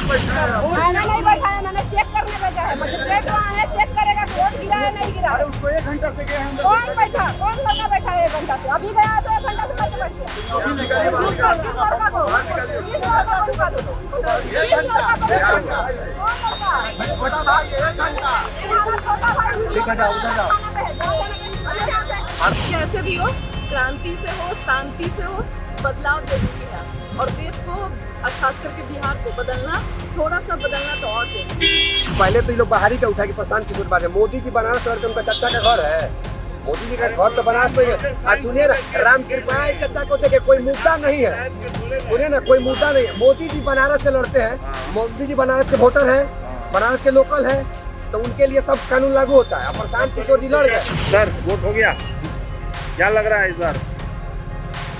मैंने नहीं बैठा है, मैंने चेक करने भेजा है। मजिस्ट्रेट वहाँ है, चेक करेगा वोट गिरा है नहीं गिरा। अरे उसको 1 घंटा से गए हम। कौन बैठा, कौन लड़का बैठा है 1 घंटा से? अभी गया है तो 1 घंटा से कैसे बैठ गया? किस लड़का को? किस लड़का को निकालो? किस लड़का को? कौन लड़का? छोटा भाई 1 घंटा। हमारा छोटा भाई 1 घंटा उधर जाओ। कैसे भी हो, क्रांति से हो, शांति से हो, बदलाव जरूरी है। और देश को, खास करके बिहार को बदलना, थोड़ा सा बदलना तो और जरूरी। पहले तो ये लोग बाहरी का उठा के प्रशांत किशोर बात है। मोदी जी बनारस शहर में उनका चचा का घर है। मोदी जी का घर तो बनारस में है। सुनिए ना, राम कृपाल चचा को देखे कोई मुद्दा नहीं है। सुनिए ना, कोई मुद्दा नहीं है। मोदी जी बनारस से लड़ते हैं। मोदी जी बनारस के वोटर हैं, बनारस के लोकल हैं, तो उनके लिए सब कानून लागू होता है। प्रशांत किशोर जी लड़ गए। सर वोट हो गया, क्या लग रहा है इस बार,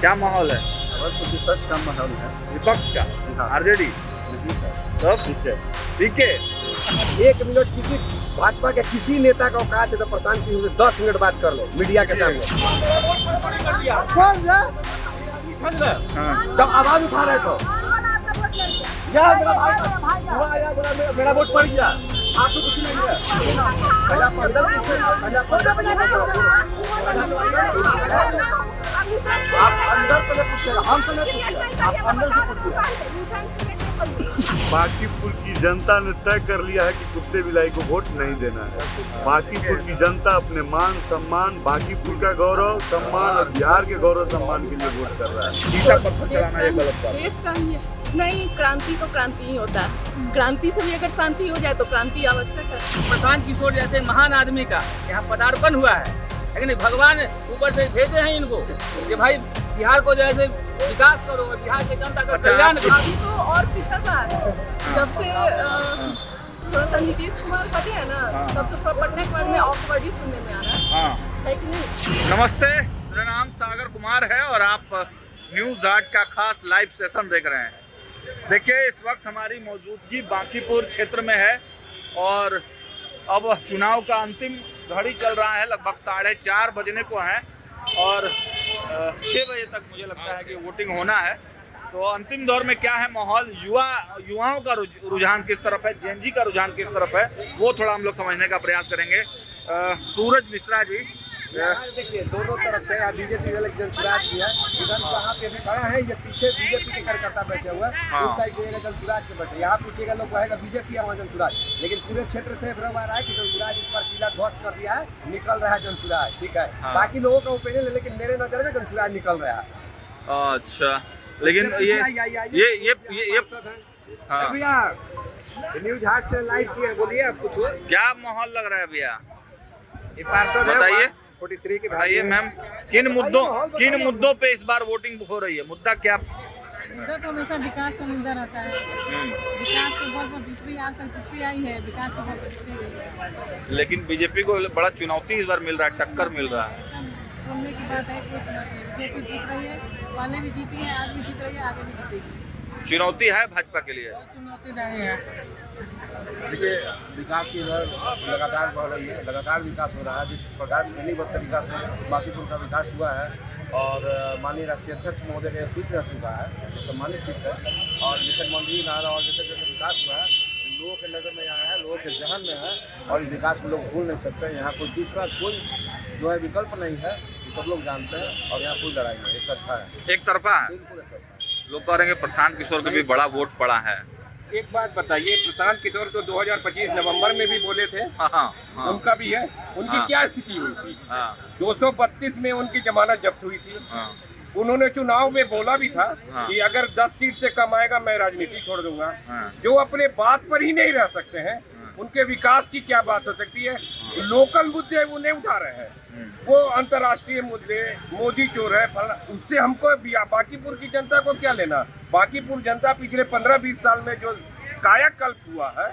क्या माहौल है? विपक्ष का माहौल है। विपक्ष का, आरजेडी सब ठीक है। 1 मिनट किसी भाजपा के किसी नेता का औकात है तो प्रशांत किशोर से 10 मिनट बात कर लो मीडिया के सामने। जब आवाज उठा रहे तो यार मेरा भाई हुआ आया, बोला मेरा वोट पड़ गया, आपको कुछ नहीं है। आप अंदर पूछिए, आप अंदर पहले पूछिएगा, हम पहले पूछिएगा, आप अंदर से पूछिए। बांकीपुर की जनता ने तय कर लिया है कि कुत्ते बिलाई को वोट नहीं देना है। बांकीपुर की जनता अपने मान सम्मान, बांकीपुर का गौरव सम्मान और बिहार के गौरव सम्मान के लिए वोट कर रहा है। गीता पत्थर चलाना ये गलत बात है। देश का ही है। नहीं, क्रांति तो क्रांति ही होता है। क्रांति से भी अगर शांति हो जाए तो क्रांति आवश्यक है। प्रशांत किशोर जैसे महान आदमी का यहाँ पदार्पण हुआ है, लेकिन भगवान ऊपर से भेजे हैं इनको कि भाई बिहार को जैसे विकास करो, बिहार के जनता का कल्याण करो। अभी तो और पिछड़ रहा है। जब से थोड़ा सा नीतीश कुमार हटे है ना, तब से थोड़ा पढ़ने के बाद में ऑकवर्ड ही सुनने में आ रहा है कि नहीं? नमस्ते, मेरा नाम सागर कुमार है और आप न्यूज़ 8 का खास लाइव सेशन देख रहे हैं। देखिए, इस वक्त हमारी मौजूदगी बांकीपुर क्षेत्र में है और अब चुनाव का अंतिम घड़ी चल रहा है। लगभग 4:30 बजने को है और 6 बजे तक मुझे लगता है कि वोटिंग होना है। तो अंतिम दौर में क्या है माहौल, युवाओं का रुझान किस तरफ है, जेनजी का रुझान किस तरफ है, वो थोड़ा हम लोग समझने का प्रयास करेंगे। सूरज मिश्रा जी, देखिए दोनों तरफ से बीजेपी वाले जनसुराज भी है, इधर वहाँ पे भी खड़ा है, ये पीछे बीजेपी के कार्यकर्ता बैठे हुए हैं, उस साइड में जनसुराज के बैठे। यहाँ पूछिएगा लोग कहेगा बीजेपी है वहाँ जनसुराज, लेकिन पूरे क्षेत्र से खबर आ रहा है कि जनसुराज इस पर किला ध्वस्त कर दिया है, निकल रहा है जनसुराज। ठीक है, बाकी लोगों का ओपिनियन है, लेकिन मेरे नजर में जनसुराज निकल रहा है। अच्छा, लेकिन ये भैया न्यूज़ 8 से लाइव किए, बोलिए आप कुछ। क्या माहौल लग रहा है भैया, पार्षद बताइए। 43 के बताइए मैम, किन मुद्दों पे इस बार वोटिंग हो रही है? मुद्दा क्या? मुद्दा तो हमेशा विकास का मुद्दा रहता है। विकास के बहुत पिछड़ी आज तक जितनी आई है, विकास के बहुत पिछड़ी है। लेकिन बीजेपी को बड़ा चुनौती इस बार मिल रहा है, टक्कर मिल रहा है। बोलने की बात है कि बीजेपी जीत रही है, पहले भी जीती है, आज भी जीत रही है, आगे भी जीतेगी। चुनौती है भाजपा के लिए? चुनौती नहीं है। देखिए, विकास की दर लगातार बढ़ रही है, लगातार विकास हो रहा है। जिस प्रकार से श्रेणीबद्ध विकास में बांकीपुर का विकास हुआ है और माननीय राष्ट्रीय अध्यक्ष महोदय का सीट रह चुका है, जो सम्मानित सीट है, और जैसे मंदिर नारा और जैसे जैसे विकास हुआ है, लोगों के नज़र में आया है, लोगों के जहन में है, और इस विकास को लोग भूल नहीं सकते। यहाँ कोई दूसरा कोई जो है विकल्प नहीं है, ये सब लोग जानते हैं, और यहाँ कोई लड़ाई नहीं, एक तरफा है, एक तरफा है। बिल्कुल एक तरफा। लोग कह रहे हैं प्रशांत किशोर को भी बड़ा वोट पड़ा है। एक बात बताइए, प्रशांत किशोर तो 2025 नवंबर में भी बोले थे, हाँ। उनका भी है, उनकी क्या स्थिति हुई थी? 232 में उनकी जमानत जब्त हुई थी। उन्होंने चुनाव में बोला भी था कि अगर 10 सीट से कम आएगा मैं राजनीति छोड़ दूंगा। जो अपने बात पर ही नहीं रह सकते हैं, उनके विकास की क्या बात हो सकती है? लोकल मुद्दे वो नहीं उठा रहे हैं, वो अंतर्राष्ट्रीय मुद्दे, मोदी चोर है, उससे हमको बांकीपुर की जनता को क्या लेना? बांकीपुर जनता पिछले 15-20 साल में जो कायाकल्प हुआ है,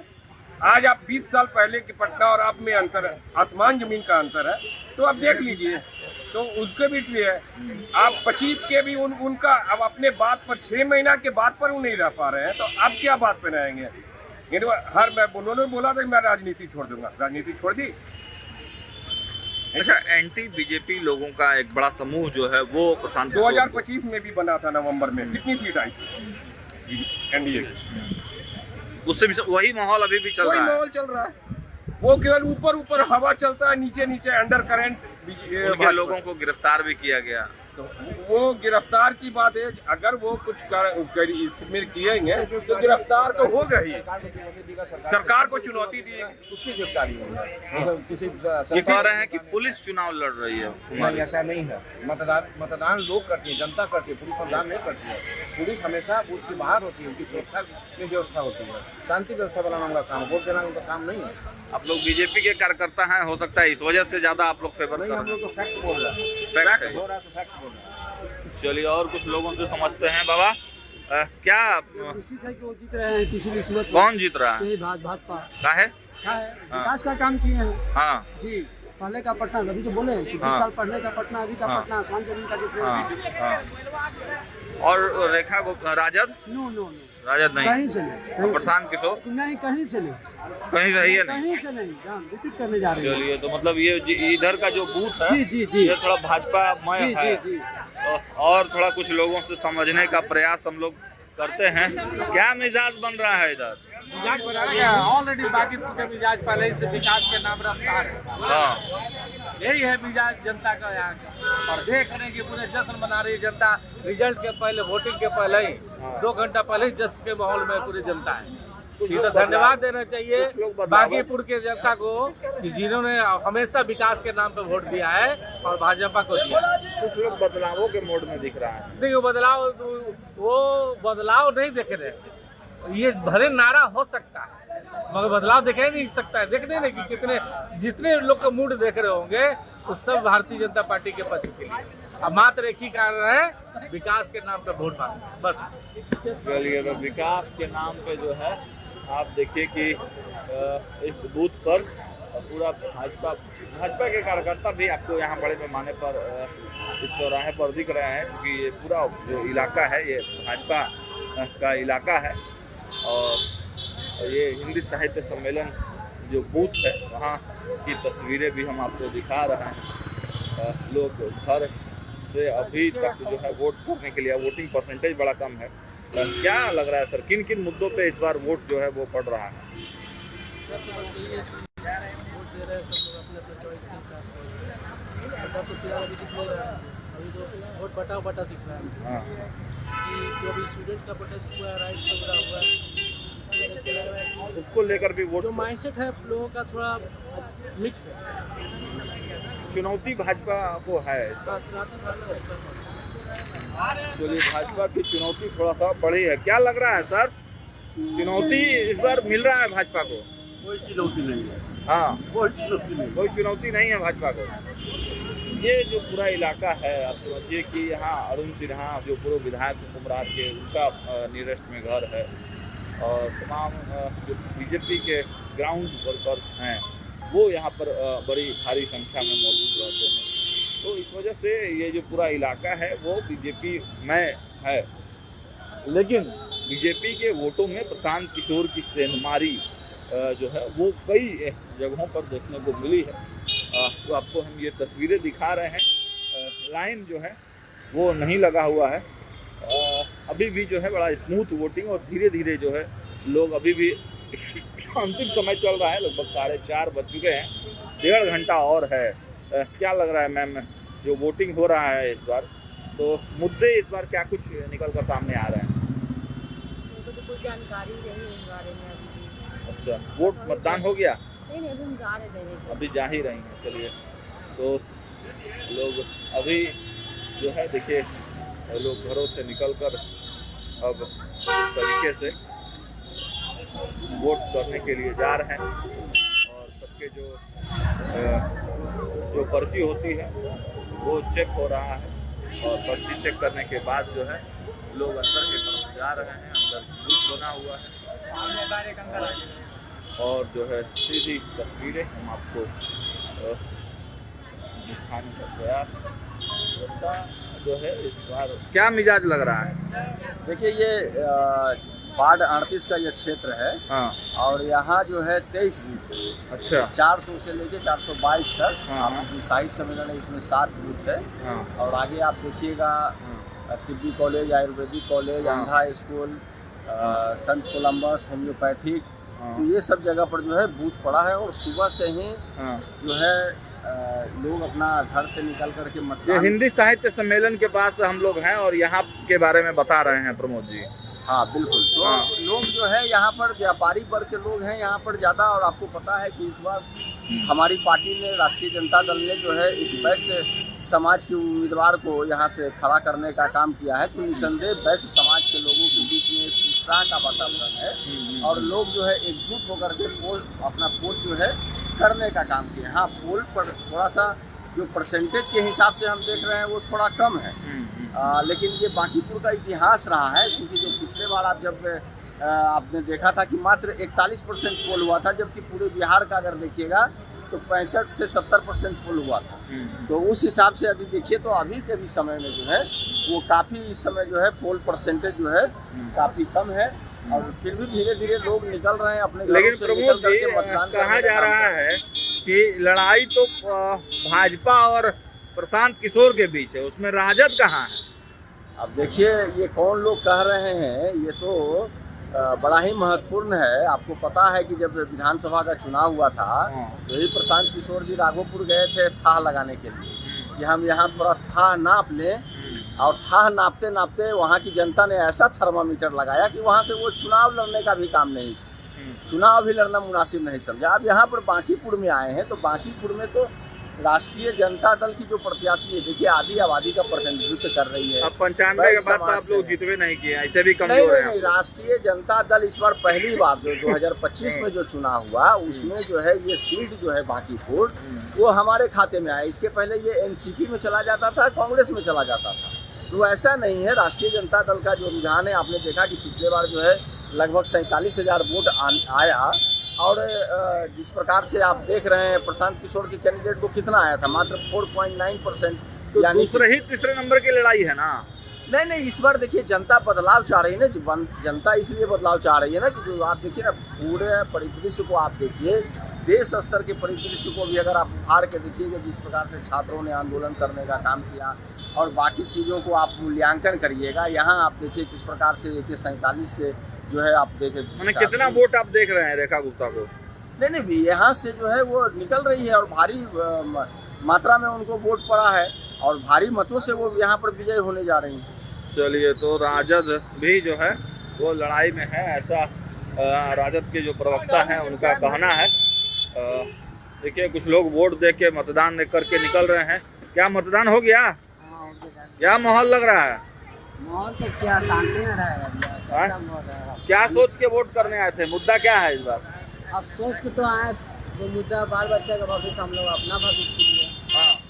आज आप 20 साल पहले की पटना और आप में अंतर है, आसमान जमीन का अंतर है, तो आप देख लीजिए। तो उसके भी है, आप 25 के भी उनका अब अपने बात पर 6 महीना के बाद पर वो नहीं रह पा रहे हैं, तो अब क्या बात पे रहेंगे? उन्होंने बोला था कि मैं राजनीति छोड़ दूंगा, राजनीति छोड़ दी। अच्छा, एंटी बीजेपी लोगों का एक बड़ा समूह जो है वो प्रशांत 2025 में भी बना था नवंबर में, कितनी सीट आई थी एनडीए की? उससे भी वही माहौल अभी भी चल वही रहा है। माहौल चल रहा है। वो केवल ऊपर ऊपर हवा चलता है, नीचे नीचे अंडर करंट उनके लोगों को गिरफ्तार भी किया गया। तो वो गिरफ्तार की बात है, अगर वो कुछ इसमें किएंगे तो गिरफ्तार तो होगा ही। सरकार को चुनौती दी, उसकी गिरफ्तारी होगी। किसी ये कह रहे हैं कि पुलिस चुनाव लड़ रही है। नहीं, ऐसा नहीं है। मतदान लोग करते हैं, जनता करती है, पुलिस मतदान नहीं करती है। पुलिस हमेशा बूथ के बाहर होती है, उनकी सुरक्षा की व्यवस्था होती है। शांति व्यवस्था बनाना उनका काम, वोट देना उनका काम नहीं है। आप लोग बीजेपी के कार्यकर्ता हैं, हो सकता है इस वजह से ज्यादा आप लोग फेवर नहीं, कर हम रहे लोग तो फैक्ट बोल रहे हैं। फैक्ट है। हो रहा है तो फैक्ट बोल रहे हैं। चलिए और कुछ लोगों से समझते हैं। बाबा क्या निश्चित है कि वो जीत रहे हैं किसी भी सूरत में। कौन जीत रहा है? यही भाजपा क्या है? विकास का काम किए हैं। हाँ जी, पहले का पटना, अभी तो बोले कि 20 साल पहले का पटना, अभी का पटना, खान जमीन का डिफरेंस। और Rekha RJD? No no no, RJD नहीं, कहीं से नहीं। प्रशांत किशोर नहीं, कहीं से नहीं, कहीं से ही है नहीं। कहीं से नहीं, हम विजिट करने जा रहे हैं। चलिए, तो मतलब ये इधर का जो बूथ है, जी जी जी, ये थोड़ा भाजपा मय जी है। जी जी। और थोड़ा कुछ लोगों से समझने का प्रयास हम लोग करते हैं। क्या मिजाज बन रहा है इधर? मिजाज बना गया ऑलरेडी। बाकी के मिजाज पहले से विकास के नाम रफ्तार है। हाँ, यही है मिजाज जनता का यहाँ का। और देख रहे हैं कि पूरे जश्न मना रही है जनता। रिजल्ट के पहले, वोटिंग के पहले ही 2 घंटा पहले ही जश्न के माहौल में पूरी जनता है। ये तो धन्यवाद देना चाहिए बागीपुर के जनता को कि जिन्होंने हमेशा विकास के नाम पे वोट दिया है और भाजपा को दिया। कुछ लोग बदलावों के मोड में दिख रहा है। देखिए, वो बदलाव नहीं देख रहे। ये भले नारा हो सकता है मगर बदलाव दिखाई नहीं सकता है। देखने नहीं कि कितने, जितने लोग का मूड देख रहे होंगे वो सब भारतीय जनता पार्टी के पक्ष के लिए। अब मात्र एक ही कारण है, विकास के नाम पे वोट मांगना, बस। चलिए, तो विकास के नाम पे जो है आप देखिए कि इस बूथ पर पूरा भाजपा के कार्यकर्ता भी आपको यहाँ बड़े पैमाने पर इस चौराहे पर दिख रहे हैं, क्योंकि ये पूरा जो इलाका है ये भाजपा का इलाका है। और ये हिंदी साहित्य सम्मेलन जो बूथ है वहाँ की तस्वीरें भी हम आपको दिखा रहे हैं। लोग घर से अभी तक जो है वोट करने के लिए, वोटिंग परसेंटेज बड़ा कम है। क्या लग रहा है सर, किन किन मुद्दों पे इस बार वोट जो है वो पड़ रहा है? अभी तो वोट बटा दिख रहा है। हाँ, जो भी स्टूडेंट का प्रोटेस्ट हुआ है, राइट वगैरह हुआ है, उसको लेकर भी वोट। जो माइंडसेट है लोगों का थोड़ा मिक्स है। चुनौती भाजपा को है। चलिए, भाजपा की चुनौती थोड़ा सा बड़ी है। क्या लग रहा है सर, चुनौती इस बार मिल रहा है भाजपा को? कोई चुनौती नहीं है। हाँ, कोई चुनौती नहीं, कोई चुनौती नहीं है भाजपा को। ये जो पूरा इलाका है, आप समझिए कि यहाँ अरुण सिन्हा जो पूर्व विधायक कुमरार के, उनका नियरेस्ट में घर है। और तमाम जो बीजेपी के ग्राउंड वर्कर्स हैं वो यहाँ पर बड़ी भारी संख्या में मौजूद रहते हैं। तो इस वजह से ये जो पूरा इलाका है वो बीजेपी में है। लेकिन बीजेपी के वोटों में प्रशांत किशोर की सेंधमारी जो है वो कई जगहों पर देखने को मिली है। तो आपको हम ये तस्वीरें दिखा रहे हैं। लाइन जो है वो नहीं लगा हुआ है। अभी भी जो है बड़ा स्मूथ वोटिंग, और धीरे धीरे जो है लोग, अभी भी अंतिम समय चल रहा है, लगभग 4:30 बज चुके हैं, 1.5 घंटा और है। क्या लग रहा है मैम, जो वोटिंग हो रहा है इस बार, तो मुद्दे इस बार क्या कुछ निकल कर सामने आ रहे हैं? तो कोई जानकारी नहीं इस बारे में अभी। अच्छा, वोट मतदान हो गया? नहीं, अभी हम जा रहे हैं, अभी जा ही रही हैं। चलिए, तो लोग अभी जो है देखिए, लोग घरों से निकलकर अब इस तरीके से वोट करने के लिए जा रहे हैं। और सबके जो पर्ची होती है वो चेक हो रहा है, और पर्ची चेक करने के बाद जो है लोग अंदर की तरफ जा रहे हैं। अंदर बूथ बना हुआ है, और जो है सीधी तस्वीरें हम आपको दिखाने का प्रयास करता जो है इस बार। क्या मिजाज लग रहा है? देखिए, ये वार्ड 38 का ये क्षेत्र है। हाँ। और यहाँ जो है 23 बूथ है। अच्छा। 400 से लेके 422 तक। हाँ। जो साहित्य सम्मेलन है इसमें 7 बूथ है। हाँ। और आगे आप देखिएगा तिब्बी कॉलेज, आयुर्वेदिक कॉलेज, अंधा स्कूल, संत कोलम्बस, होम्योपैथिक, तो ये सब जगह पर जो है बूथ पड़ा है। और सुबह से ही जो है लोग अपना घर से निकल करके ये हिंदी साहित्य सम्मेलन के पास हम लोग हैं और यहाँ के बारे में बता रहे हैं प्रमोद जी। हाँ बिल्कुल, तो लोग जो है यहाँ पर व्यापारी वर्ग के लोग हैं यहाँ पर ज़्यादा। और आपको पता है कि इस बार हमारी पार्टी ने, राष्ट्रीय जनता दल ने जो है एक वैश्य समाज के उम्मीदवार को यहाँ से खड़ा करने का काम किया है। तो निसंदेह वैश्य समाज के लोगों के बीच में एक उत्साह का वातावरण है और लोग जो है एकजुट होकर के अपना वोट जो है करने का काम किया। हाँ, पोल पर थोड़ा सा जो परसेंटेज के हिसाब से हम देख रहे हैं वो थोड़ा कम है, लेकिन ये बांकीपुर का इतिहास रहा है। क्योंकि जो पिछले बार आप जब आपने देखा था कि मात्र 41% पोल हुआ था, जबकि पूरे बिहार का अगर देखिएगा तो 65 से 70% पोल हुआ था। तो उस हिसाब से यदि देखिए तो अभी के भी समय में जो है वो काफ़ी इस समय जो है पोल परसेंटेज जो है काफ़ी कम है। और फिर भी धीरे धीरे लोग निकल रहे हैं अपने घरों से निकल करके मतदान। कहा जा रहा है कि लड़ाई तो भाजपा और प्रशांत किशोर के बीच है, उसमें राजद कहाँ है? अब देखिए ये कौन लोग कह रहे हैं, ये तो बड़ा ही महत्वपूर्ण है। आपको पता है कि जब विधानसभा का चुनाव हुआ था तो यही प्रशांत किशोर जी राघोपुर गए थे थाह लगाने के लिए कि हम यहाँ थोड़ा थाह नाप लें। और थाह नापते नापते वहाँ की जनता ने ऐसा थर्मामीटर लगाया कि वहाँ से वो चुनाव लड़ने का भी काम नहीं, चुनाव भी लड़ना मुनासिब नहीं समझा। अब यहाँ पर बांकीपुर में आए हैं तो बांकीपुर में तो राष्ट्रीय जनता दल की जो प्रत्याशी है, देखिए आधी आबादी का प्रतिनिधित्व कर रही है। अब 95 के बाद तो आप लोग जितवे नहीं किए, ऐसे भी कमजोर हैं। नहीं, राष्ट्रीय जनता दल इस बार पहली बार जो 2025 में जो चुनाव हुआ उसमें जो है ये सीट जो है बांकीपुर वो हमारे खाते में आया। इसके पहले ये एनसीपी में चला जाता था, कांग्रेस में चला जाता था। तो ऐसा नहीं है, राष्ट्रीय जनता दल का जो रुझान है, आपने देखा कि पिछले बार जो है लगभग 47,000 वोट आया। और जिस प्रकार से आप देख रहे हैं प्रशांत किशोर के कैंडिडेट को कितना आया था, मात्र 4.9%। तो दूसरे ही तीसरे नंबर की लड़ाई है ना? नहीं, इस बार देखिए जनता बदलाव चाह रही है ना। जनता इसलिए बदलाव चाह रही है ना कि जो आप देखिए ना पूरे परिदृश्य को आप देखिए, देश स्तर के परिदृश्य को भी अगर आप उखाड़ के देखिएगा, जिस प्रकार से छात्रों ने आंदोलन करने का काम किया और बाकी चीज़ों को आप मूल्यांकन करिएगा। यहाँ आप देखिए किस प्रकार से AK-47 से जो है आप देखें मैंने कितना वोट आप देख रहे हैं रेखा गुप्ता को? नहीं, यहाँ से जो है वो निकल रही है और भारी मात्रा में उनको वोट पड़ा है और भारी मतों से वो यहाँ पर विजय होने जा रही हैं। चलिए, तो राजद भी जो है वो लड़ाई में है, ऐसा राजद के जो प्रवक्ता हैं उनका कहना है। देखिए कुछ लोग वोट दे के मतदान करके निकल रहे हैं। क्या मतदान हो गया? क्या माहौल लग रहा है? माहौल तो क्या शांति में रहेगा। क्या सोच के वोट करने आए थे? मुद्दा क्या है इस बार? अब सोच के तो आए, जो मुद्दा बाल बच्चे का भविष्य, हम लोग अपना भविष्य के लिए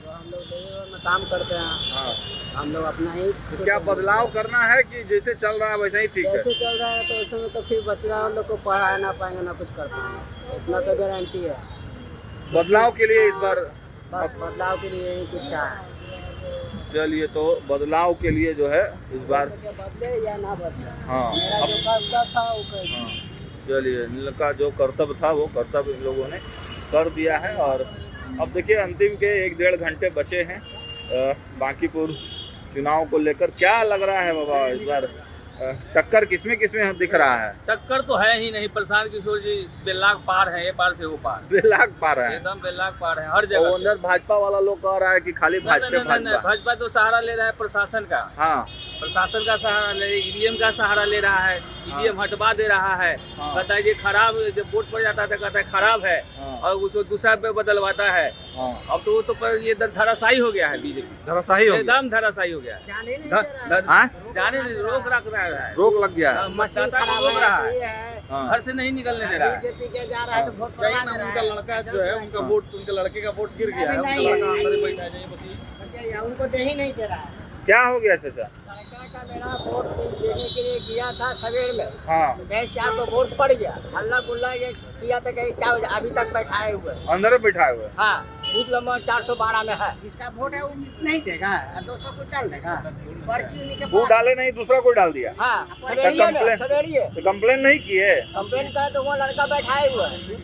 जो हम लोग में काम करते हैं, हम लोग अपना ही। तो क्या बदलाव करना है कि जैसे चल रहा है वैसे ही ठीक है? जैसे चल रहा है तो ऐसे में तो फिर बच्चा हम लोग को पढ़ा ना पाएंगे ना कुछ कर पाएंगे, इतना तो गारंटी है। बदलाव के लिए इस बार बस बदलाव के लिए यही इच्छा है। चलिए, तो बदलाव के लिए जो है इस बार बदले या ना बदले, हाँ, मेरा जो कर्तव्य था वो कर। चलिए, इनका जो कर्तव्य था वो कर्तव्य इन लोगों ने कर दिया है। और अब देखिए अंतिम के 1-1.5 घंटे बचे हैं बांकीपुर चुनाव को लेकर। क्या लग रहा है बाबा इस बार टक्कर किसमें दिख रहा है? टक्कर तो है ही नहीं। प्रशांत किशोर जी बेलाख पार है, ये पार से वो पार, बेलाख पार है, एकदम बेलाख पार है हर जगह। अंदर भाजपा वाला लोग कह रहा है कि खाली भाजपा तो सहारा ले रहा है प्रशासन का। हाँ, प्रशासन का सहारा ले, ईवीएम का सहारा ले रहा है, ईवीएम हटवा दे रहा है। कहता है ये खराब, जब वोट पड़ जाता था कहता है खराब है और उसको दूसरा पे बदलवाता है। अब तो वो तो ये धराशायी हो गया है, बीजेपी धराशायी एकदम धराशायी हो गया है। जाने रोक रख रहा है, रोक लग गया है, मतदाता को रोक रहा है, घर से नहीं निकलने दे रहा है। बीजेपी के जा रहा है तो वोट पड़वा दे रहा है। उनका लड़का जो है उनका वोट, उनके लड़के का वोट गिर गया है, उनका लड़का अंदर ही बैठा है। जाइए बताइए, उनको दे ही नहीं दे रहा है। क्या हो गया चाचा? का मेरा वोट देने के लिए गया था सवेर में, हाँ, गैस शाम को वोट पड़ गया, हल्ला गुल्ला किया था कहीं 4 बजे, अभी तक बैठाए हुए अंदर में बैठाए हुए। हाँ, बूथ नंबर 412 में है। जिसका वोट है वो नहीं देगा, 200 को चल देगा। पर्ची उन्हीं के वो डाले नहीं, दूसरा कोई डाल दिया। हाँ, कंप्लेन नहीं किए। कंप्लेन का तो वो लड़का बैठाए हुए अभी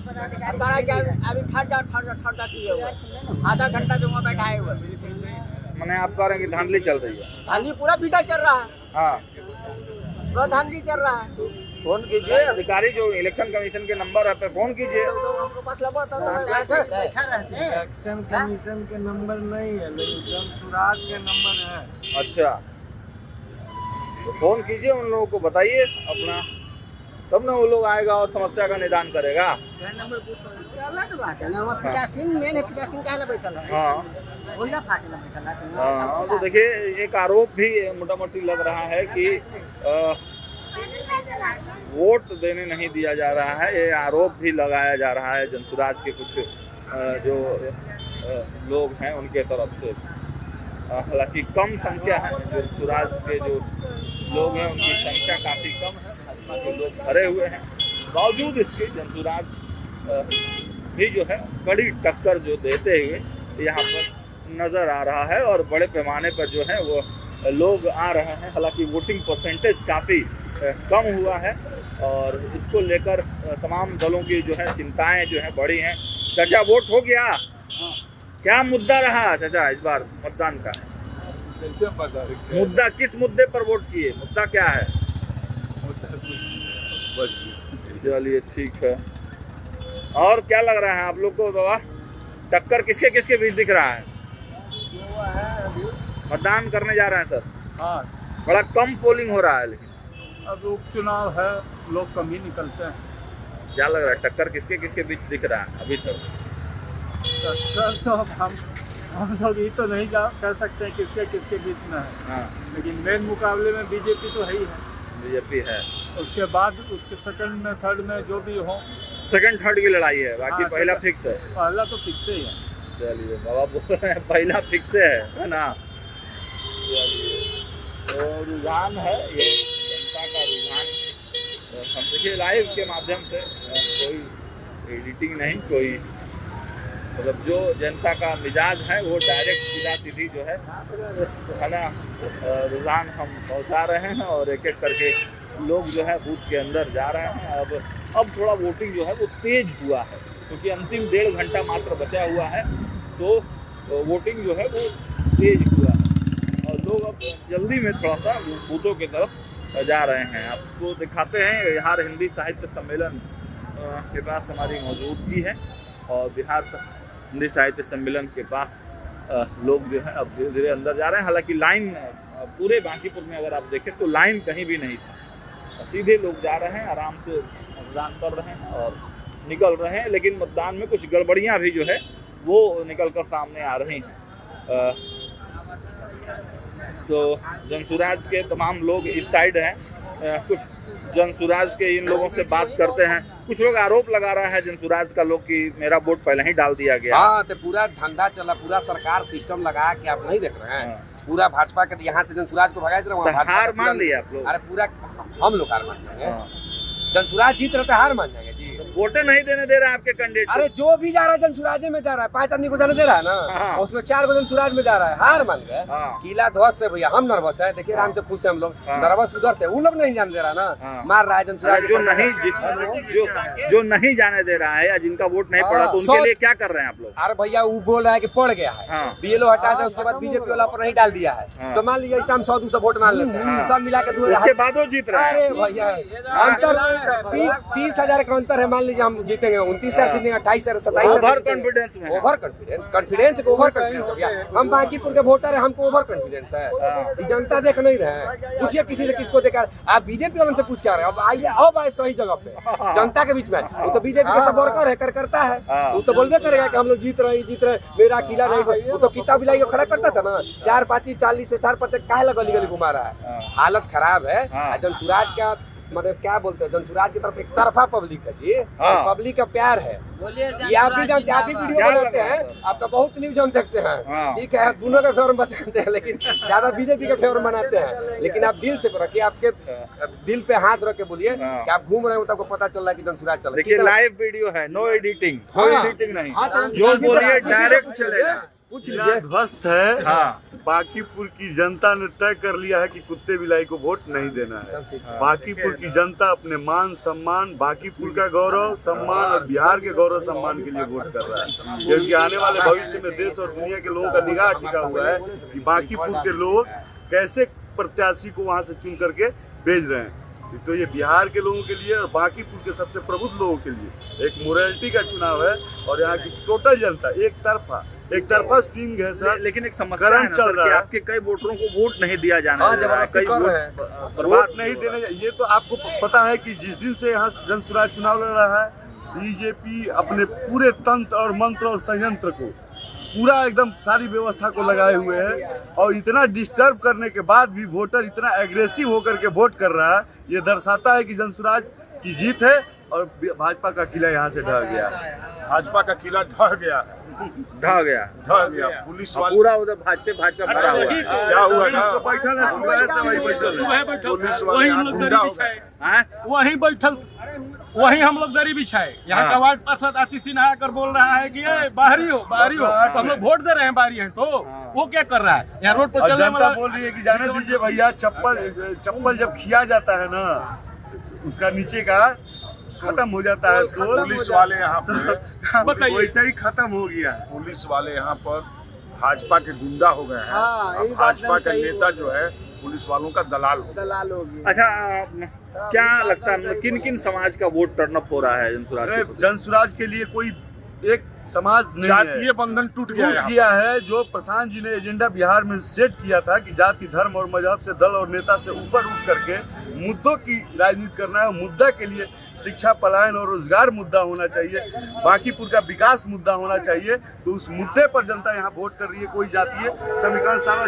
ठंडा किए हुए, आधा घंटा जो वहाँ बैठाए हुए। मैंने आप कह रहे हैं कि धांधली चल रही है? धांधली पूरा भीतर चल रहा है। हाँ, पूरा धांधली चल रहा है। फोन कीजिए, अधिकारी जो इलेक्शन कमीशन के नंबर है पे फोन कीजिए। तो हमको पास लगा था बैठा रहते हैं। इलेक्शन कमीशन के नंबर नहीं है, लेकिन जमसुराज के नंबर है। अच्छा, तो फोन कीजिए उन लोगों को, बताइए अपना, तब ना वो लोग आएगा और समस्या का निदान करेगा। अलग बात है ना, वो पिटासिंग मेन है, पिटासिंग काहे ला बैठल है? हाँ ओला फाटे ला बैठल है। हाँ, तो देखिए एक आरोप भी मोटा मोटी लग रहा है कि वोट देने नहीं दिया जा रहा है। ये आरोप भी लगाया जा रहा है जनसुराज के कुछ जो लोग हैं उनके तरफ से। हालांकि कम संख्या है, जनसुराज के जो लोग हैं उनकी संख्या काफ़ी कम है, जो लोग भरे हुए हैं। बावजूद इसके जनसुराज भी जो है बड़ी टक्कर जो देते हुए यहाँ पर नज़र आ रहा है और बड़े पैमाने पर जो है वो लोग आ रहे हैं। हालांकि वोटिंग परसेंटेज काफ़ी कम हुआ है और इसको लेकर तमाम दलों की जो है चिंताएं जो है बढ़ी हैं। चाचा, वोट हो गया? क्या मुद्दा रहा चाचा इस बार मतदान का? कैसे पता मुद्दा किस मुद्दे पर वोट किए? मुद्दा क्या है? चलिए ठीक है। और क्या लग रहा है आप लोग को बाबा, टक्कर किसके किसके बीच दिख रहा है? मतदान करने जा रहे हैं सर? हाँ, बड़ा कम पोलिंग हो रहा है, लेकिन अब उपचुनाव है, लोग कम ही निकलते हैं। क्या लग रहा है टक्कर किसके किसके बीच दिख रहा है अभी तक? टक्कर तो हम लोग ये तो नहीं कह सकते हैं किसके किसके बीच में है। हाँ, लेकिन मेन मुकाबले में बीजेपी तो है ही है। बीजेपी है। उसके बाद उसके सेकंड में थर्ड में जो भी हो, सेकंड थर्ड की लड़ाई है, बाकी हाँ, पहला फिक्स है। पहला तो फिक्स ही है। चलिए, बाबा बोल रहे हैं पहला फिक्स है ना? चलिए, तो रुझान है ये जनता का रुझान। हम देखिए लाइव के माध्यम से, कोई एडिटिंग नहीं, कोई मतलब जो जनता का मिजाज है वो डायरेक्ट सीधा सीधी जो है ना रुझान हम पहुंचा रहे हैं और एक एक करके लोग जो है बूथ के अंदर जा रहे हैं। अब थोड़ा वोटिंग जो है वो तेज हुआ है क्योंकि अंतिम 1.5 घंटा मात्र बचा हुआ है, तो वोटिंग जो है वो तेज हुआ है और लोग अब जल्दी में थोड़ा सा बूथों की तरफ जा रहे हैं। आपको दिखाते हैं, बिहार हिंदी साहित्य सम्मेलन के पास हमारी मौजूदगी है और बिहार हिंदी साहित्य सम्मेलन के पास लोग जो है अब धीरे धीरे अंदर जा रहे हैं। हालांकि लाइन पूरे बांकीपुर में अगर आप देखें तो लाइन कहीं भी नहीं थी, सीधे लोग जा रहे हैं, आराम से मतदान कर रहे हैं और निकल रहे हैं। लेकिन मतदान में कुछ गड़बड़ियां भी जो है वो निकल कर सामने आ रही हैं। तो जनसुराज के तमाम लोग इस साइड हैं, कुछ जनसुराज के इन लोगों से बात करते हैं। कुछ लोग आरोप लगा रहा है जनसुराज का लोग कि मेरा वोट पहले ही डाल दिया गया। हाँ, तो पूरा धंधा चला, पूरा सरकार सिस्टम लगा के आप नहीं देख रहे हैं। पूरा भाजपा के यहाँ से जनसुराज को भगाए थे, हार मान लिया आप लोग? अरे पूरा हम लोग हार मान जाएंगे। जनसुराज जीत रहे तो हार मान जाएंगे जी। वोटे नहीं देने दे रहा है आपके कैंडिडेट? अरे जो भी जा रहा है जनसुराजे में जा रहा है, 5 आदमी को जाने दे रहा है ना, उसमें 4 को जनसुराज में जा रहा है। हार मान गए। किला ध्वस्त से भैया हम नर्वस है, देखिए राम से खुश है हम लोग। नर्वस उधर से उन लोग नहीं जाने दे रहा ना, मार रहा है जनसुराज। जो नहीं जाने दे रहा है या जिनका वोट नहीं पड़ा तो उनके लिए क्या कर रहे हैं आप लोग? अरे भैया वो बोल रहा है कि पड़ गया है, बीएलओ हटा दे, उसके बाद बीजेपी वाला पर नहीं डाल दिया है, तो मान लीजिए ऐसा हम 100-200 वोट मान लेते हैं, सब मिला के 2000। उसके बाद वो जीत रहे हैं। अरे भैया अंतर 30,000 का अंतर है, मान लीजिए हम जीतेंगे 29,000 जीतेंगे, 28,000 27,000। ओवर कॉन्फिडेंस में, ओवर कॉन्फिडेंस को ओवर कॉन्फिडेंस हो गया। हम बांकीपुर के वोटर है, हमको ओवर कॉन्फिडेंस है। जनता देख नहीं रहे, पूछिए किसी से किसको देखा। आप बीजेपी वालों से पूछ के आ रहे हैं, अब आइए अब आए सही जगह पे जनता के बीच में। वो तो बीजेपी का सब वर्कर है, करता है, वो तो बोलबे करेगा कि हम लोग जीत रहे मेरा किला नहीं। वो तो किताब बिलाई खड़ा करता था ना, 4 पार्टी 40 से 4 परसेंट काहे लगा गली घुमा रहा है। हालत खराब है। जनसुराज का मतलब क्या बोलते हैं, जनसुराज की तरफ एक तरफा पब्लिक है जी, पब्लिक का प्यार है। ये आप भी जानते हैं, आप भी वीडियो बनाते हैं, आपका बहुत न्यूज हम देखते हैं, ठीक है, दोनों का फेवर बताते हैं, लेकिन ज्यादा बीजेपी का फेवर बनाते हैं। लेकिन आप दिल से रखिए, आपके दिल पे हाथ रख के बोलिए कि आप घूम रहे हो तो आपको पता चल रहा है कि जनसुराज चल रहा है। देखिए लाइव वीडियो है, नो एडिटिंग, एडिटिंग नहीं, जो बोलिए डायरेक्ट चलेगा। किला ध्वस्त है। बांकीपुर की जनता ने तय कर लिया है कि कुत्ते बिलाई को वोट नहीं देना है। बांकीपुर की जनता अपने मान सम्मान, बांकीपुर का गौरव सम्मान और बिहार के गौरव सम्मान के लिए वोट कर रहा है, क्योंकि आने वाले भविष्य में देश और दुनिया के लोगों का निगाह टिका हुआ है कि बांकीपुर के लोग कैसे प्रत्याशी को वहां से चुन करके भेज रहे हैं। तो ये बिहार के लोगों के लिए और बांकीपुर के सबसे प्रबुद्ध लोगों के लिए एक मोरालिटी का चुनाव है और यहाँ की टोटल जनता एक तरफा स्विंग है सर। लेकिन एक समस्या है ना सर कि आपके कई वोटरों को वोट नहीं दिया जाना है, कई वोट नहीं देने। ये तो आपको पता है कि जिस दिन से यहाँ जनसुराज चुनाव लड़ रहा है, बीजेपी अपने पूरे तंत्र और मंत्र और संयंत्र को पूरा एकदम सारी व्यवस्था को लगाए हुए है और इतना डिस्टर्ब करने के बाद भी वोटर इतना एग्रेसिव होकर के वोट कर रहा है। ये दर्शाता है कि जनसुराज की जीत है और भाजपा का किला यहाँ से ढह गया। भाजपा का किला ढह गया। पुलिस वाले पूरा उधर भाजपा भरा हुआ है। क्या हुआ ना, बैठल है सुबह पुलिस वही हम लोग दरी बिछाए, वही हम लोग दरी बिछाए। यहाँ का वार्ड पार्षद आशीष सिन्हा आकर बोल रहा है कि ये बाहरी हो तो हम लोग वोट दे रहे हैं, बाहरी है तो वो क्या कर रहा है यहाँ रोड पर चलने वाला बोल रही है कि जाने दीजिए भैया, चप्पल जब खिया जाता है ना उसका नीचे का खत्म हो जाता है। पुलिस वाले यहाँ पर वैसे ही खत्म हो गया। पुलिस वाले यहाँ पर भाजपा के गुंडा हो गए हैं। भाजपा का नेता जो है पुलिस वालों का दलाल हो गया। अच्छा, क्या लगता है किन किन समाज का वोट टर्न अप हो रहा है जनसुराज? जनसुराज के लिए कोई एक समाज जातीय बंधन टूट गया है। जो प्रशांत जी ने एजेंडा बिहार में सेट किया था कि जाति, धर्म और मजहब से, दल और नेता से ऊपर उठ करके मुद्दों की राजनीति करना है। मुद्दा के लिए शिक्षा, पलायन और रोजगार मुद्दा होना चाहिए, बांकीपुर का विकास मुद्दा होना चाहिए। तो उस मुद्दे पर जनता यहाँ वोट कर रही है। कोई जातीय समीकरण, सारा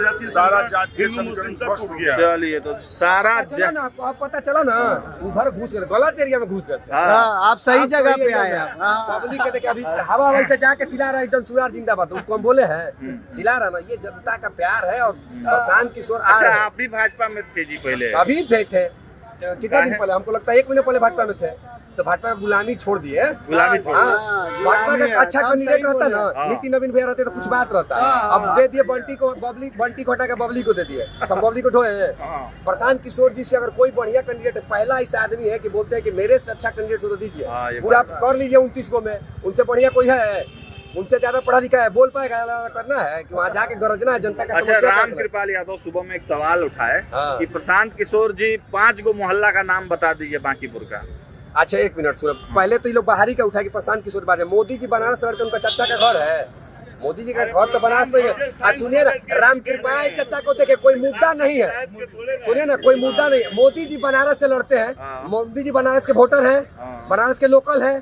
जातीय समीकरण टूट गया। चलिए, तो सारा आपको पता चला ना, उधर घुस गए, गलत एरिया में घुस गए। आप सही जगह पे आए हैं। पब्लिक कहते कि अभी हवा वैसे जाके चिल्ला रहा है जनसुराज जिंदाबाद, उसको हम बोले हैं चिल्ला रहा ना, ये जनता का प्यार है। और प्रशांत किशोर आप भी भाजपा में थे जी पहले? अभी थे, कितना दिन पहले, हमको लगता है 1 महीने पहले भाजपा में थे। तो भाजपा का गुलामी छोड़ दिए। भाजपा का अच्छा कैंडिडेट रहता ना, नीति नवीन भैया रहते तो कुछ बात रहता। अब दे दिए बंटी को हटा के बबली को दे दिए, हम बबली को ढोए। प्रशांत किशोर जी से अगर कोई बढ़िया कैंडिडेट, पहला ऐसा आदमी है कि बोलते हैं कि मेरे से अच्छा कैंडिडेट तो दीजिए, पूरा कर लीजिए 29 को में, उनसे बढ़िया कोई है, उनसे ज्यादा पढ़ा लिखा है, बोल पाएगा, करना है कि वहाँ जाके गरजना है जनता का। अच्छा, राम कृपाल यादव सुबह में एक सवाल उठाए कि प्रशांत किशोर जी 5 गो मोहल्ला का नाम बता दीजिए बांकीपुर का। अच्छा, 1 मिनट सुनो, पहले तो ये लोग बाहरी का उठा के प्रशांत किशोर बारे। मोदी जी बनारस लड़के, उनका चाचा का घर है, मोदी जी का घर तो बनारस में है। सुनिए ना, राम कृपाल चाचा को देखे कोई मुद्दा नहीं है, सुनिए ना, कोई मुद्दा नहीं है। मोदी जी बनारस से लड़ते हैं, मोदी जी बनारस के वोटर हैं, बनारस के लोकल हैं,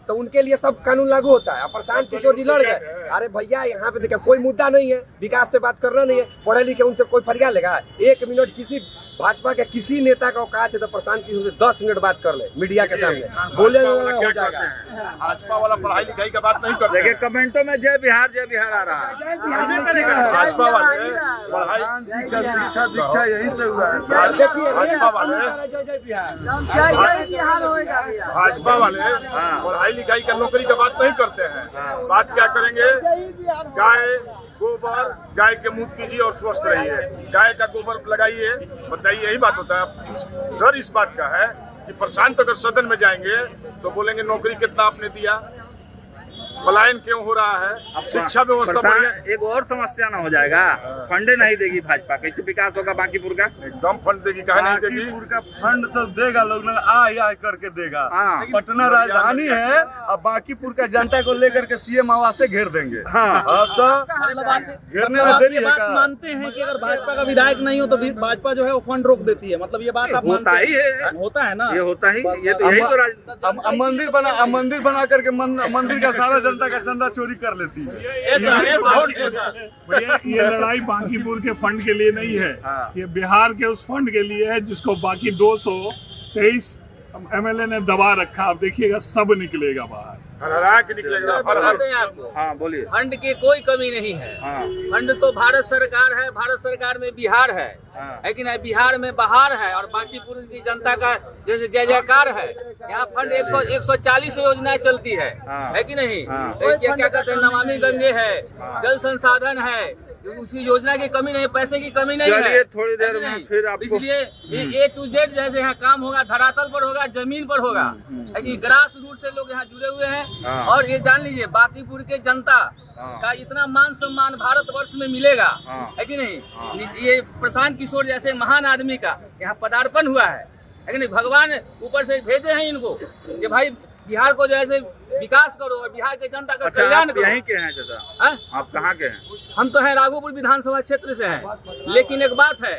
तो उनके लिए सब कानून लागू होता है। प्रशांत किशोर जी लड़ गए। अरे भैया, यहाँ पे देखिए कोई मुद्दा नहीं है, विकास से बात करना नहीं है, पढ़े लिखे उनसे कोई फरिया लेगा? 1 मिनट किसी भाजपा के किसी नेता का औकात है तो प्रशांत किशोर से 10 मिनट बात कर ले मीडिया के सामने, बोले हो जाएगा। भाजपा वाला पढ़ाई लिखाई का बात नहीं करते। देखिए कमेंटों में जय बिहार आ रहा है। भाजपा वाले पढ़ाई का शिक्षा दीक्षा यही से हुआ है। भाजपा वाले भाजपा वाले पढ़ाई लिखाई का, नौकरी का बात नहीं करते हैं। बात क्या करेंगे? गाय गोबर, गाय के मुंह कीजिए और स्वस्थ रहिए, गाय का गोबर लगाइए, बताइए, यही बात होता है। डर इस बात का है कि प्रशांत अगर सदन में जाएंगे तो बोलेंगे नौकरी कितना आपने दिया, पलायन क्यों हो रहा है, शिक्षा व्यवस्था बढ़िया। एक और समस्या ना हो जाएगा, फंड नहीं देगी भाजपा, कैसे विकास होगा बांकीपुर का? एकदम फंड देगी, कहा नहीं देगी? बांकीपुर का फंड तो देगा, लोग आय करके देगा। पटना राजधानी है, अब बांकीपुर का जनता को लेकर के सीएम आवास से घेर देंगे। अब तो घेरने में देरी है। मानते हैं कि अगर भाजपा का विधायक नहीं हो तो भाजपा जो है वो फंड रोक देती है, मतलब ये बात आप होता ही है? होता है ना, ये होता ही, ये तो यही तो मंदिर बना करके मंदिर का सारा जनता का चंदा चोरी कर लेती है। भैया, ये लड़ाई बांकीपुर के फंड के लिए नहीं है, ये बिहार के उस फंड के लिए है जिसको बाकी 223 एमएलए ने दबा रखा। अब देखिएगा सब निकलेगा बाहर, निकलेगा। बताते हैं आपको, हाँ बोलिए। फंड की कोई कमी नहीं है। फंड तो भारत सरकार है, भारत सरकार में बिहार है, लेकिन बिहार में बहार है और बांकीपुर की जनता का जैसे जय जयकार है। यहाँ फंड 140 योजनाएं चलती है कि नहीं? क्या कहते हैं, नमामि गंगे है, जल संसाधन है, उसी योजना की कमी नहीं, पैसे की कमी नहीं है। थोड़ी देर में फिर आपको, इसलिए A to Z जैसे यहाँ काम होगा, धरातल पर होगा, जमीन पर होगा, ग्रास रूट से लोग यहाँ जुड़े हुए हैं। और ये जान लीजिए, बांकीपुर के जनता का इतना मान सम्मान भारतवर्ष में मिलेगा, है कि नहीं? ये प्रशांत किशोर जैसे महान आदमी का यहाँ पदार्पण हुआ है, है कि नहीं? भगवान ऊपर से भेजे हैं इनको कि भाई बिहार को जो है विकास करो और बिहार के जनता का कल्याण करो। यहीं के हैं चाचा? आप कहाँ के हैं? हम तो हैं राघोपुर विधानसभा क्षेत्र से हैं, लेकिन एक बात है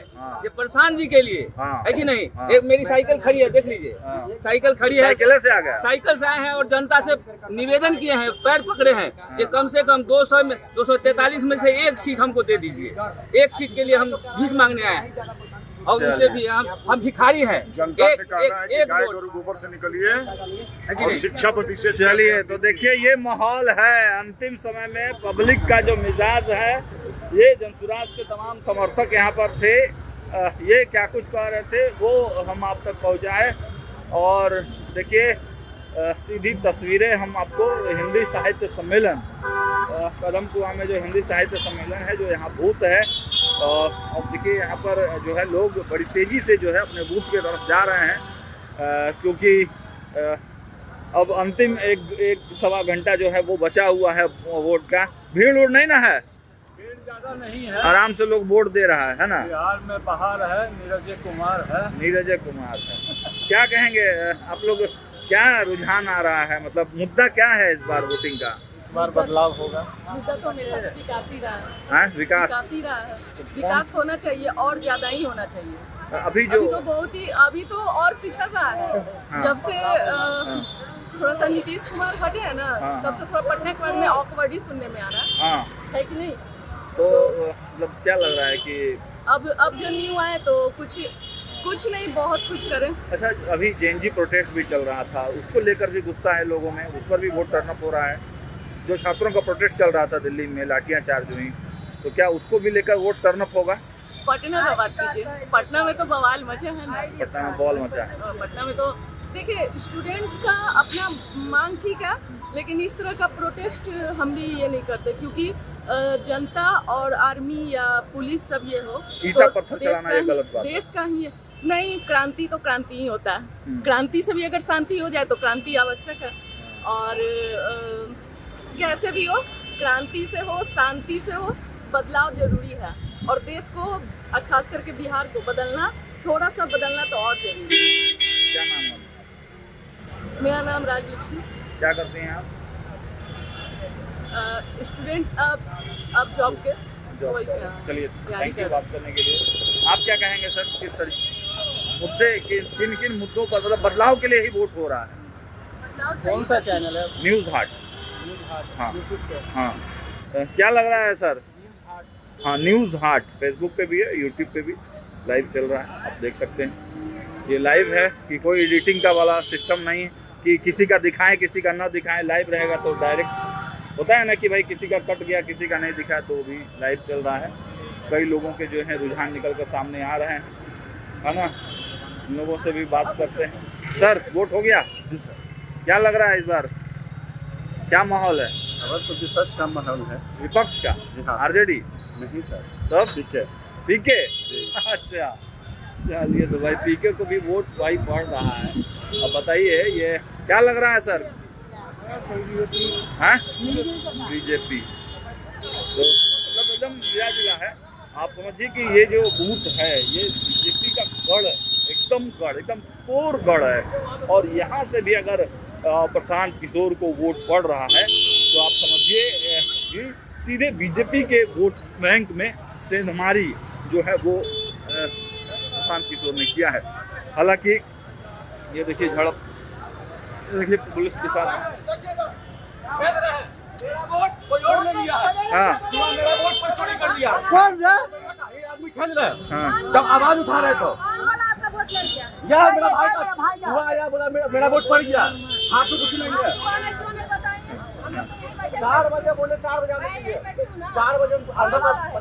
ये प्रशांत जी के लिए है कि नहीं, एक मेरी साइकिल खड़ी है, देख लीजिए साइकिल खड़ी है, साइकिल से आ गया, साइकिल से आए हैं और जनता से निवेदन किए हैं, पैर पकड़े हैं कि कम से कम 243 में से एक सीट हमको दे दीजिए। एक सीट के लिए हम भीख मांगने आए हैं और उनसे भी हम भिखारी हैं। जनता से कह रहा है कि गाय और गोबर से निकलिए और शिक्षा प्रति से चलिए। तो देखिए ये माहौल है अंतिम समय में पब्लिक का जो मिजाज है। ये जनसुराज के तमाम समर्थक यहाँ पर थे, ये क्या कुछ कह रहे थे वो हम आप तक पहुँचाए। और देखिए सीधी तस्वीरें हम आपको हिंदी साहित्य सम्मेलन कदमकुआं में जो हिंदी साहित्य सम्मेलन है जो यहाँ बूथ है, और देखिए यहाँ पर जो है लोग बड़ी तेज़ी से जो है अपने बूथ के तरफ जा रहे हैं, क्योंकि अब अंतिम एक सवा घंटा जो है वो बचा हुआ है वोट का। भीड़ उड़ नहीं ना है? भीड़ ज़्यादा नहीं है, आराम से लोग वोट दे रहा है ना। बिहार में बाहर है, नीरज कुमार है। नीरज कुमार है। क्या कहेंगे आप लोग, क्या रुझान आ रहा है, मतलब मुद्दा क्या है इस बार वोटिंग का? इस बार बदलाव होगा। मुद्दा तो मेरा विकास ही रहा है। विकास ही रहा है। विकास होना चाहिए और ज्यादा ही होना चाहिए। अभी तो और पिछड़ रहा है। जब से थोड़ा सा नीतीश कुमार हटे है ना, तब से थोड़ा पटना के बारे में ऑकवर्ड ही सुनने में आ रहा है कि नहीं? तो मतलब क्या लग रहा है कि अब जो न्यू आए तो कुछ नहीं, बहुत कुछ करें। अच्छा, अभी जेएनजी प्रोटेस्ट भी चल रहा था, उसको लेकर भी गुस्सा है लोगों में, उस पर भी वोट टर्नअप हो रहा है। जो छात्रों का प्रोटेस्ट चल रहा था दिल्ली में, लाठियां चार्ज हुई, तो क्या उसको भी लेकर वोट टर्नअप होगा? पटना में बात कीजिए, पटना में तो बवाल मचा है ना। पटना में बवाल मचा है। पटना में तो देखिए स्टूडेंट का अपना मांग ठीक है, लेकिन इस तरह का प्रोटेस्ट हम भी ये नहीं करते, क्योंकि जनता और आर्मी या पुलिस सब ये हो ईटा पत्थर चलाना ये गलत बात है। देश का ही नहीं, क्रांति तो क्रांति ही होता है। क्रांति से भी अगर शांति हो जाए तो क्रांति आवश्यक है। और कैसे भी हो, क्रांति से हो, शांति से हो, बदलाव जरूरी है। और देश को खास करके बिहार को बदलना, थोड़ा सा बदलना तो और जरूरी है। क्या नाम है? मेरा नाम राजलक्ष्मी। क्या करते हैं आप? स्टूडेंट अब जॉब के। चलिए, थैंक यू बात करने के लिए। आप क्या कहेंगे सर, किस तरीके मुद्दे, किन किन मुद्दों पर मतलब बदलाव के लिए ही वोट हो रहा है? कौन सा चैनल है? न्यूज़ हाट। हाँ, क्या लग रहा है सर? हाँ, न्यूज़ हाट फेसबुक पे भी है, यूट्यूब पे भी लाइव चल रहा है, आप देख सकते हैं। ये लाइव है कि कोई एडिटिंग का वाला सिस्टम नहीं कि किसी का दिखाएं किसी का ना दिखाएं। लाइव रहेगा तो डायरेक्ट होता है ना कि भाई किसी का कट गया, किसी का नहीं दिखा, तो भी लाइव चल रहा है। कई लोगों के जो है रुझान निकल कर सामने आ रहे हैं, है ना। लोगों से भी बात करते हैं। सर, वोट हो गया? जी सर। क्या लग रहा है इस बार, क्या माहौल है? तो विपक्ष का माहौल है। विपक्ष का? जी हाँ। आरजेडी? नहीं सर, तब पीके। पीके? अच्छा, चलिए, तो भाई पीके को भी वोट भाई पड़ रहा है। अब बताइए ये क्या लग रहा है सर? हाँ, बीजेपी। तो मतलब एकदम मिला जुला है। आप समझिए कि ये जो बूथ है ये बीजेपी का गढ़ है, एकदम कोर गढ़ है। और यहाँ से भी अगर प्रशांत किशोर को वोट पड़ रहा है तो आप समझिए कि सीधे बीजेपी के वोट बैंक में सेंधमारी जो है वो प्रशांत किशोर ने किया है। हालांकि ये देखिए झड़प, देखिए पुलिस के साथ। हाँ, मेरा वोट कोई चोरी कर लिया। कौन रे? ये आदमी खेल रहे हैं। जब आवाज उठा रहे तो यार मेरा भाई का हुआ आया, बोला मेरा वोट पड़ गया। हाथ में कुछ नहीं है। 4 बजे बोले, 4 बजे आने के लिए 4 बजे अंदर आप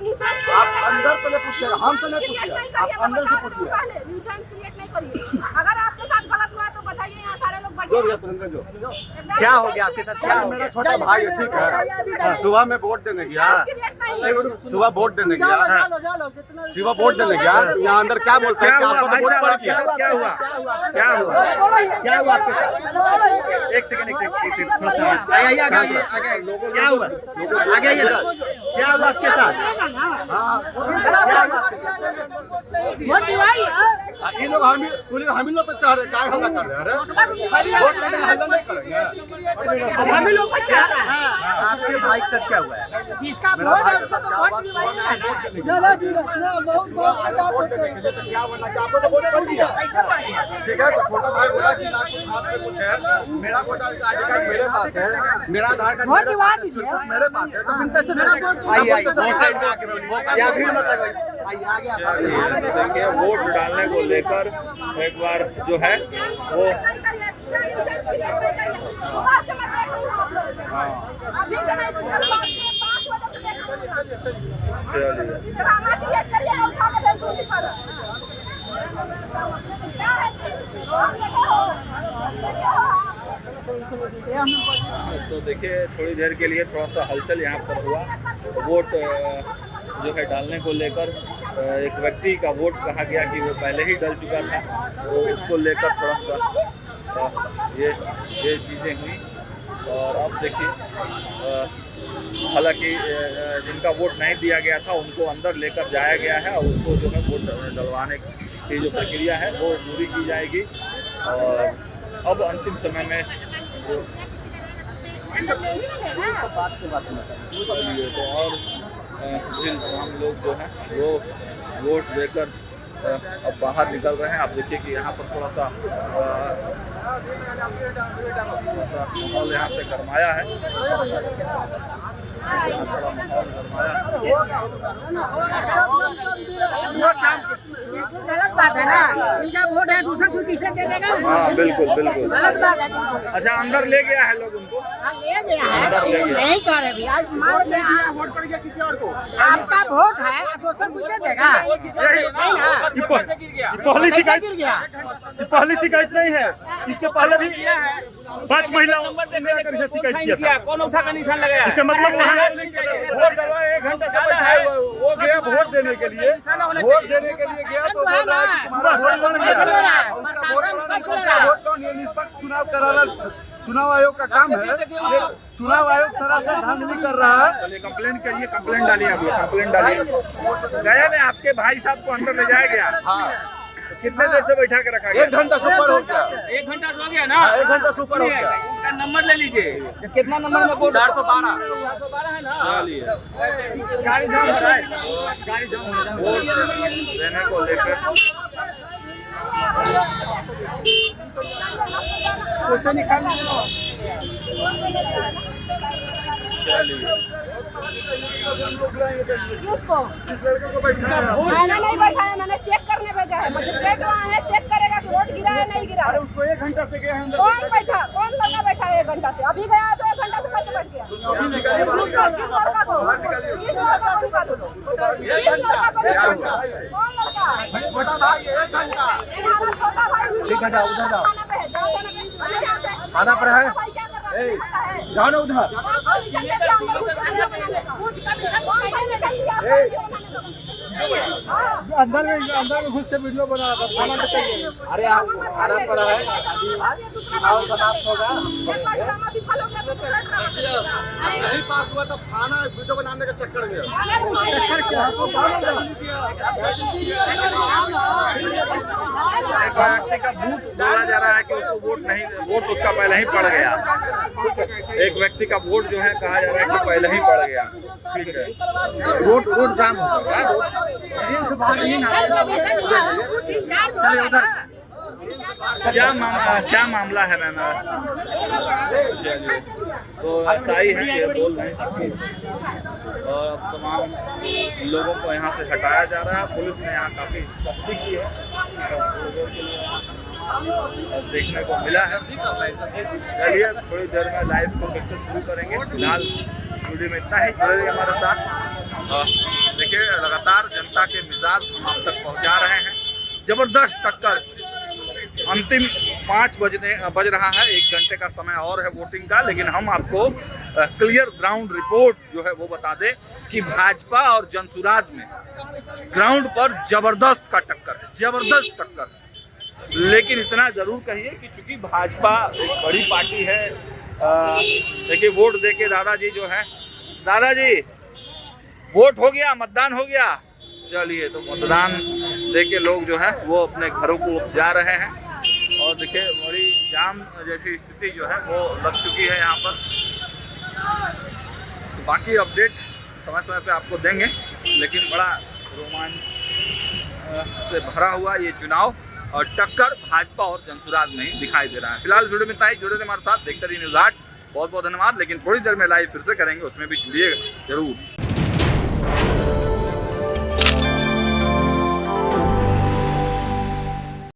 अंदर पहले पूछिए, हम तो नहीं पूछिए, आप अंदर से पूछिए। न्यूसेंस क्रिएट नहीं करिए। अगर आपके साथ गलत हुआ तो बताइए, यहाँ सारे लोग क्या हो गया आपके साथ? क्या हो मेरा छोटा भाई है, ठीक है। सुबह में वोट देने गया, सुबह वोट देने गया, सुबह वोट देने गया। यहाँ अंदर क्या बोलते हैं कि आपको तो वोट पड़ गया। क्या हुआ? क्या हुआ? क्या हुआ आपके साथ? एक सेकंड क्या हुआ? आगे आइए। क्या हुआ आपके साथ? ये लोग हम ही लोग पे चाह रहे, क्या हल्ला कर रहे हैं? वोट लेने हल्ला नहीं करेंगे हम ही लोग पे क्या है? आपके भाई के साथ क्या हुआ है? जिसका वोट है उसको तो वोट दिलवाइए ना। क्या बोला कि आपको तो वोट पड़ गया, ठीक है। तो छोटा भाई बोला कि ना कुछ हाथ में कुछ है, मेरा वोटर आई कार्ड मेरे पास है, मेरा आधार कार्ड मेरे पास है, तो फिर कैसे देखिए वोट डालने को लेकर एक बार जो है वो तो देखिए थोड़ी देर के लिए थोड़ा सा हलचल यहाँ पर हुआ। वोट जो है डालने को लेकर एक व्यक्ति का वोट कहा गया कि वो पहले ही डल चुका था, तो उसको लेकर थोड़ा सा ये चीज़ें हुई। और अब देखिए हालांकि जिनका वोट नहीं दिया गया था उनको अंदर लेकर जाया गया है और उनको जो है वोट डलवाने की जो प्रक्रिया है वो पूरी की जाएगी। और अब अंतिम समय में जो तो और हम लोग जो हैं वो वोट देकर अब बाहर निकल रहे हैं। आप देखिए कि यहाँ पर थोड़ा सा माहौल यहाँ पे गरमाया है। गलत बात है ना, इनका वोट है दूसरा कोई किसे दे देगा? हाँ बिल्कुल बिल्कुल गलत बात है। अच्छा अंदर ले गया है लोग उनको? ले गया है, नहीं कर रहे भैया। मान लीजिए वोट पड़ गया किसी और को, आपका वोट है दूसरा कुछ दे देगा नहीं ना। पहली शिकायत नहीं है, इसके पहले भी 5 महिलाओं ने शिकायत किया था। कौन उठा का निशान लगाया? इसका मतलब वहाँ वोट डलवाए 1 घंटा से बैठा है वो गया वोट देने के लिए, वोट देने के लिए गया तो बोल रहा है कि पूरा वोट बन गया। उसका वोट कौन? ये निष्पक्ष चुनाव कराना चुनाव आयोग का काम है। चुनाव आयोग सरासर धांधली कर रहा है। चलिए कंप्लेंट करिए, कंप्लेंट डालिए, आप कंप्लेंट डालिए। गया में आपके भाई साहब को अंदर ले जाया गया? हाँ। कितने देर से बैठा के रखा गया? 1 घंटा से ऊपर हो गया। 1 घंटा से हो गया ना? 1 घंटा से ऊपर हो गया। उनका नंबर ले लीजिए। कितना नंबर में? 412 है ना? गाड़ी जाम हो रहा है, गाड़ी जाम हो रहा है। वोट देने को लेकर क्वेश्चन निकालना किसको? मैंने नहीं बैठाया, मैंने चेक करने भेजा है। मजिस्ट्रेट वहाँ है, चेक करेगा कि वोट गिरा है नहीं गिरा है। उसको 1 घंटा से गया है। कौन बैठा? कौन लड़का बैठा है 1 घंटा से? अभी गया तो 1 घंटा से कैसे बैठ गया? किस लड़का को? किस लड़का को निकालो? किस लड़का को निकालो? कौन लड़का? छोटा भाई 1 घंटा। हमारा छोटा भाई उधर जाओ, खाना पर है, जाओ ना उधर। अंदर में घुस के वीडियो बना रहा था, खाना बताइए। अरे आप खाना पड़ा है, चुनाव समाप्त होगा, नहीं पास हुआ तब खाना वीडियो बनाने का चक्कर में एक व्यक्ति का वोट बोला जा रहा है कि उसको वोट उसका पहले ही पड़ गया। एक व्यक्ति का वोट जो है कहा जा रहा है कि पहले ही पड़ गया। ठीक है, वोट जाम हो गया। क्या मामला है मैम? तो ऐसा ही है कि बोल नहीं सकती और तमाम लोगों को यहाँ से हटाया जा रहा है। पुलिस ने यहाँ काफ़ी सख्ती की है, देखने को मिला है। चलिए थोड़ी देर में लाइव को शुरू करेंगे। फिलहाल वीडियो में इतना ही, जुड़े हमारे साथ। देखिए लगातार जनता के मिजाज हम आप तक पहुँचा रहे हैं। जबरदस्त टक्कर अंतिम 5 बज रहा है, 1 घंटे का समय और है वोटिंग का, लेकिन हम आपको क्लियर ग्राउंड रिपोर्ट जो है वो बता दें कि भाजपा और जनसुराज में ग्राउंड पर जबरदस्त का टक्कर है, जबरदस्त टक्कर। लेकिन इतना जरूर कहिए कि चूंकि भाजपा एक बड़ी पार्टी है, देखिए वोट देके दादाजी जो है, दादाजी वोट हो गया, मतदान हो गया, चलिए तो मतदान देके लोग जो है वो अपने घरों को जा रहे हैं। और देखिए बड़ी जाम जैसी स्थिति जो है वो लग चुकी है यहाँ पर। तो बाकी अपडेट समय समय पे आपको देंगे, लेकिन बड़ा रोमांच से भरा हुआ ये चुनाव और टक्कर भाजपा और जनसुराज में ही दिखाई दे रहा है। फिलहाल वीडियो में इतना ही, जुड़े रहिए हमारे साथ, देखते रहिए न्यूज़ 8। बहुत बहुत धन्यवाद। लेकिन थोड़ी देर में लाइव फिर से करेंगे, उसमें भी जुड़िएगा जरूर।